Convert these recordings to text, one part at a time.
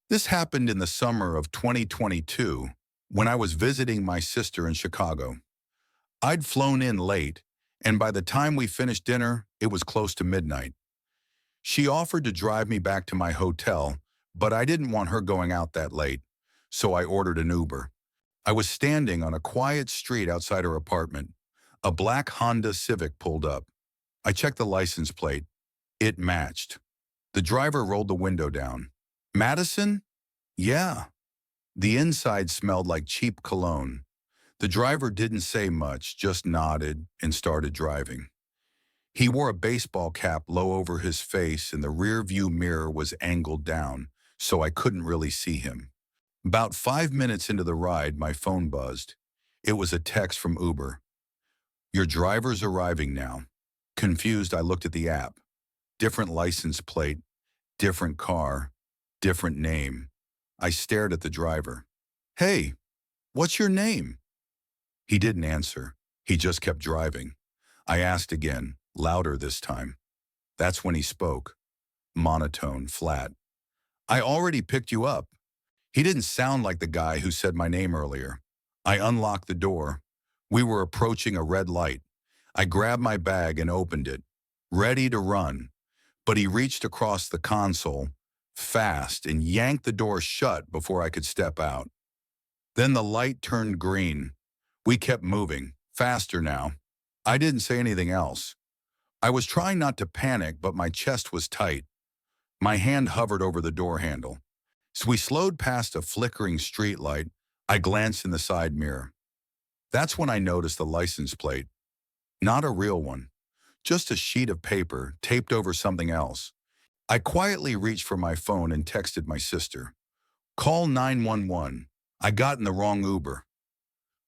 This happened in the summer of 2022 when I was visiting my sister in Chicago. I'd flown in late, and by the time we finished dinner, it was close to midnight. She offered to drive me back to my hotel, but I didn't want her going out that late, so I ordered an Uber. I was standing on a quiet street outside her apartment. A black Honda Civic pulled up. I checked the license plate. It matched. The driver rolled the window down. Madison? Yeah. The inside smelled like cheap cologne. The driver didn't say much, just nodded and started driving. He wore a baseball cap low over his face and the rear view mirror was angled down, so I couldn't really see him. About 5 minutes into the ride, my phone buzzed. It was a text from Uber. Your driver's arriving now. Confused, I looked at the app. Different license plate, different car, different name. I stared at the driver. Hey, what's your name? He didn't answer. He just kept driving. I asked again, louder this time. That's when he spoke. Monotone, flat. I already picked you up. He didn't sound like the guy who said my name earlier. I unlocked the door. We were approaching a red light. I grabbed my bag and opened it, ready to run. But he reached across the console, fast, and yanked the door shut before I could step out. Then the light turned green. We kept moving, faster now. I didn't say anything else. I was trying not to panic, but my chest was tight. My hand hovered over the door handle. As we slowed past a flickering streetlight, I glanced in the side mirror. That's when I noticed the license plate. Not a real one, just a sheet of paper taped over something else. I quietly reached for my phone and texted my sister. Call 911. I got in the wrong Uber.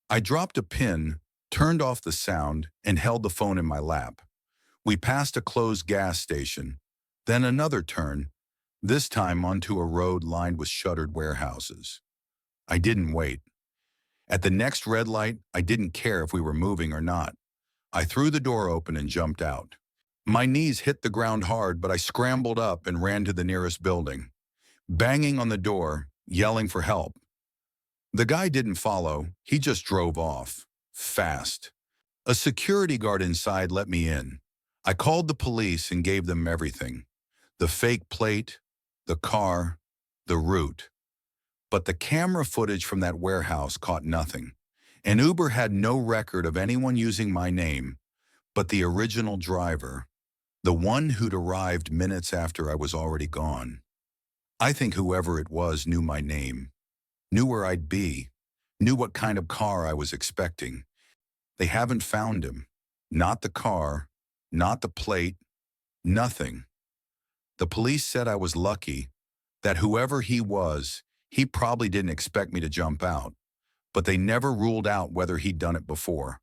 I dropped a pin, turned off the sound, and held the phone in my lap. We passed a closed gas station, then another turn, this time onto a road lined with shuttered warehouses. I didn't wait. At the next red light, I didn't care if we were moving or not. I threw the door open and jumped out. My knees hit the ground hard, but I scrambled up and ran to the nearest building, banging on the door, yelling for help. The guy didn't follow, he just drove off, fast. A security guard inside let me in. I called the police and gave them everything. The fake plate, the car, the route. But the camera footage from that warehouse caught nothing. And Uber had no record of anyone using my name, but the original driver, the one who'd arrived minutes after I was already gone. I think whoever it was knew my name, knew where I'd be, knew what kind of car I was expecting. They haven't found him. Not the car, not the plate, nothing. The police said I was lucky, that whoever he was, he probably didn't expect me to jump out, but they never ruled out whether he'd done it before.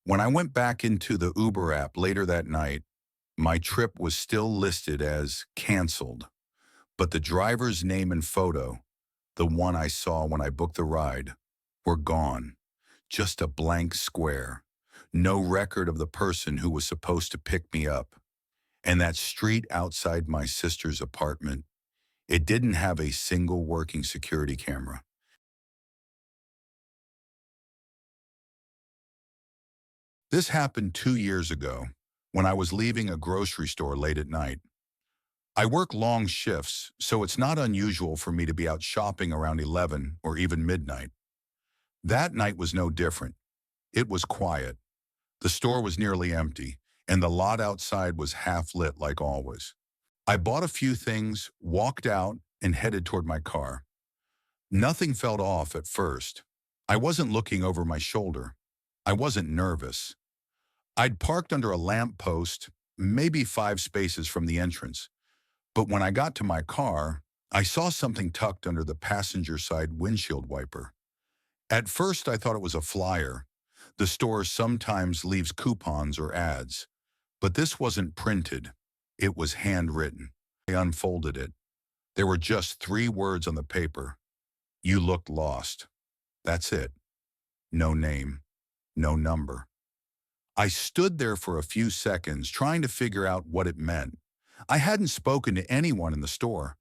When I went back into the Uber app later that night, my trip was still listed as canceled, but the driver's name and photo, the one I saw when I booked the ride, were gone. Just a blank square. No record of the person who was supposed to pick me up. And that street outside my sister's apartment, it didn't have a single working security camera. This happened 2 years ago when I was leaving a grocery store late at night. I work long shifts, so it's not unusual for me to be out shopping around 11 or even midnight. That night was no different. It was quiet. The store was nearly empty, and the lot outside was half lit like always. I bought a few things, walked out, and headed toward my car. Nothing felt off at first. I wasn't looking over my shoulder. I wasn't nervous. I'd parked under a lamp post, maybe 5 spaces from the entrance. But when I got to my car, I saw something tucked under the passenger side windshield wiper. At first, I thought it was a flyer. The store sometimes leaves coupons or ads. But this wasn't printed. It was handwritten. I unfolded it. There were just 3 words on the paper. You looked lost. That's it. No name. No number. I stood there for a few seconds trying to figure out what it meant. I hadn't spoken to anyone in the store.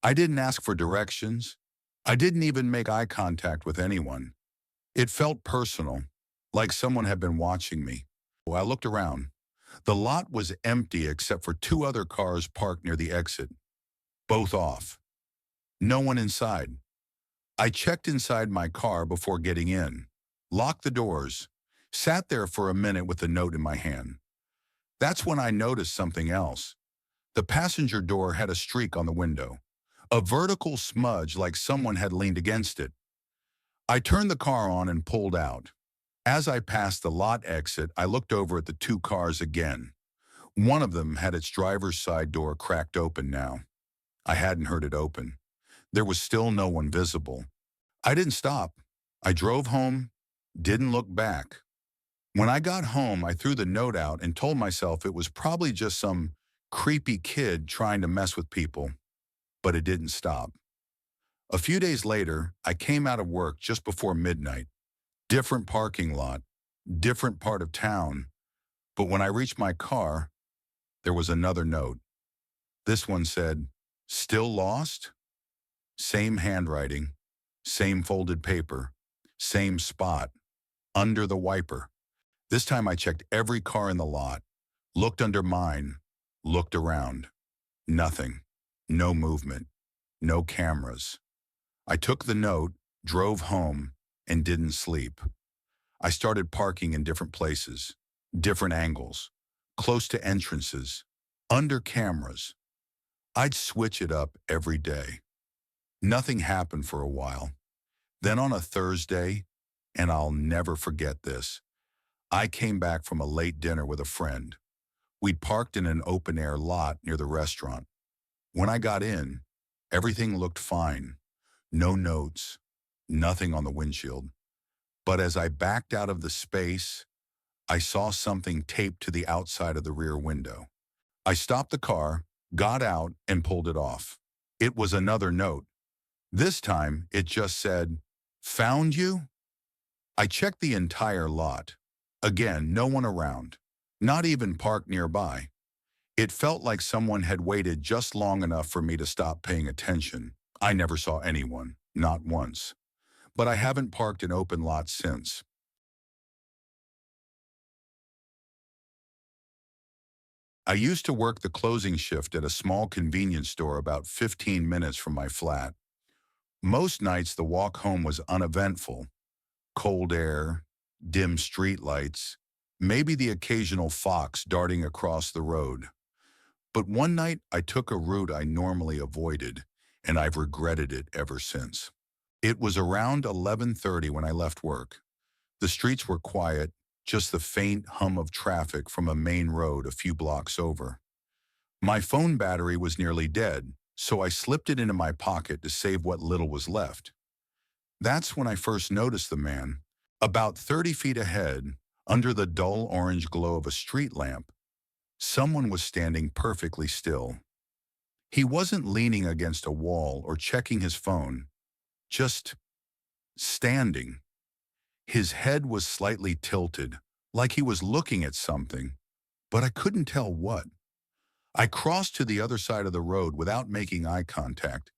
I didn't ask for directions. I didn't even make eye contact with anyone. It felt personal, like someone had been watching me. I looked around. The lot was empty except for two other cars parked near the exit, both off. No one inside. I checked inside my car before getting in, locked the doors, sat there for a minute with the note in my hand. That's when I noticed something else. The passenger door had a streak on the window, a vertical smudge like someone had leaned against it. I turned the car on and pulled out. As I passed the lot exit, I looked over at the two cars again. One of them had its driver's side door cracked open now. I hadn't heard it open. There was still no one visible. I didn't stop. I drove home, didn't look back. When I got home, I threw the note out and told myself it was probably just some creepy kid trying to mess with people, but it didn't stop. A few days later, I came out of work just before midnight. Different parking lot, different part of town. But when I reached my car, there was another note. This one said, "Still lost?" Same handwriting, same folded paper, same spot, under the wiper. This time I checked every car in the lot, looked under mine, looked around. Nothing. No movement. No cameras. I took the note, drove home, and didn't sleep. I started parking in different places, different angles, close to entrances, under cameras. I'd switch it up every day. Nothing happened for a while. Then on a Thursday, and I'll never forget this, I came back from a late dinner with a friend. We'd parked in an open-air lot near the restaurant. When I got in, everything looked fine. No notes, nothing on the windshield. But as I backed out of the space, I saw something taped to the outside of the rear window. I stopped the car, got out, and pulled it off. It was another note. This time, it just said, "Found you?" I checked the entire lot. Again, no one around, not even parked nearby. It felt like someone had waited just long enough for me to stop paying attention. I never saw anyone, not once. But I haven't parked in open lots since. I used to work the closing shift at a small convenience store about 15 minutes from my flat. Most nights the walk home was uneventful. Cold air, dim street lights, maybe the occasional fox darting across the road. But one night I took a route I normally avoided, and I've regretted it ever since. It was around 11:30 when I left work. The streets were quiet, just the faint hum of traffic from a main road a few blocks over. My phone battery was nearly dead, so I slipped it into my pocket to save what little was left. That's when I first noticed the man. About 30 feet ahead, under the dull orange glow of a street lamp, someone was standing perfectly still. He wasn't leaning against a wall or checking his phone, just standing. His head was slightly tilted, like he was looking at something, but I couldn't tell what. I crossed to the other side of the road without making eye contact,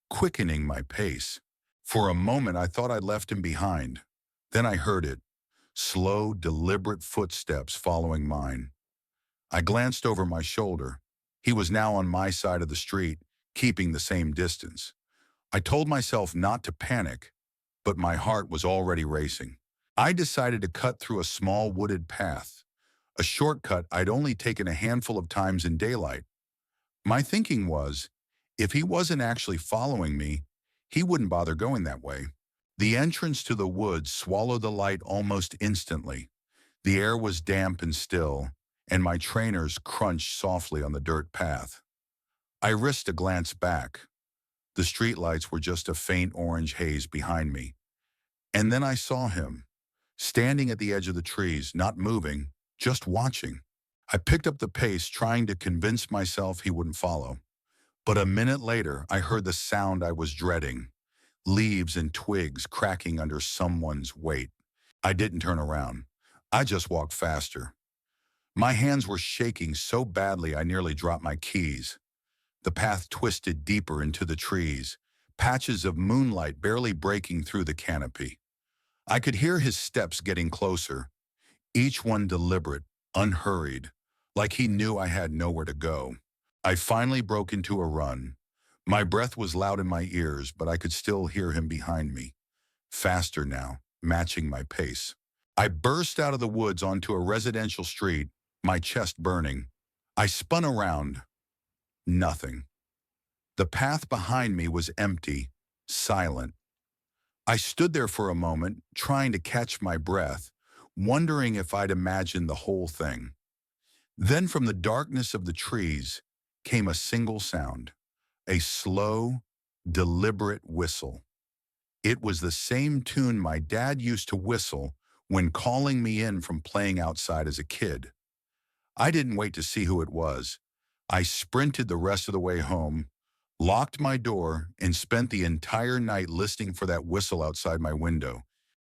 quickening my pace. For a moment, I thought I'd left him behind. Then I heard it, slow, deliberate footsteps following mine. I glanced over my shoulder. He was now on my side of the street, keeping the same distance. I told myself not to panic, but my heart was already racing. I decided to cut through a small wooded path, a shortcut I'd only taken a handful of times in daylight. My thinking was, if he wasn't actually following me, he wouldn't bother going that way. The entrance to the woods swallowed the light almost instantly. The air was damp and still, and my trainers crunched softly on the dirt path. I risked a glance back. The streetlights were just a faint orange haze behind me. And then I saw him, standing at the edge of the trees, not moving, just watching. I picked up the pace, trying to convince myself he wouldn't follow. But a minute later, I heard the sound I was dreading, leaves and twigs cracking under someone's weight. I didn't turn around. I just walked faster. My hands were shaking so badly I nearly dropped my keys. The path twisted deeper into the trees, patches of moonlight barely breaking through the canopy. I could hear his steps getting closer, each one deliberate, unhurried, like he knew I had nowhere to go. I finally broke into a run. My breath was loud in my ears, but I could still hear him behind me, faster now, matching my pace. I burst out of the woods onto a residential street, my chest burning. I spun around. Nothing. The path behind me was empty, silent. I stood there for a moment, trying to catch my breath, wondering if I'd imagined the whole thing. Then from the darkness of the trees came a single sound, a slow, deliberate whistle. It was the same tune my dad used to whistle when calling me in from playing outside as a kid. I didn't wait to see who it was. I sprinted the rest of the way home, locked my door, and spent the entire night listening for that whistle outside my window.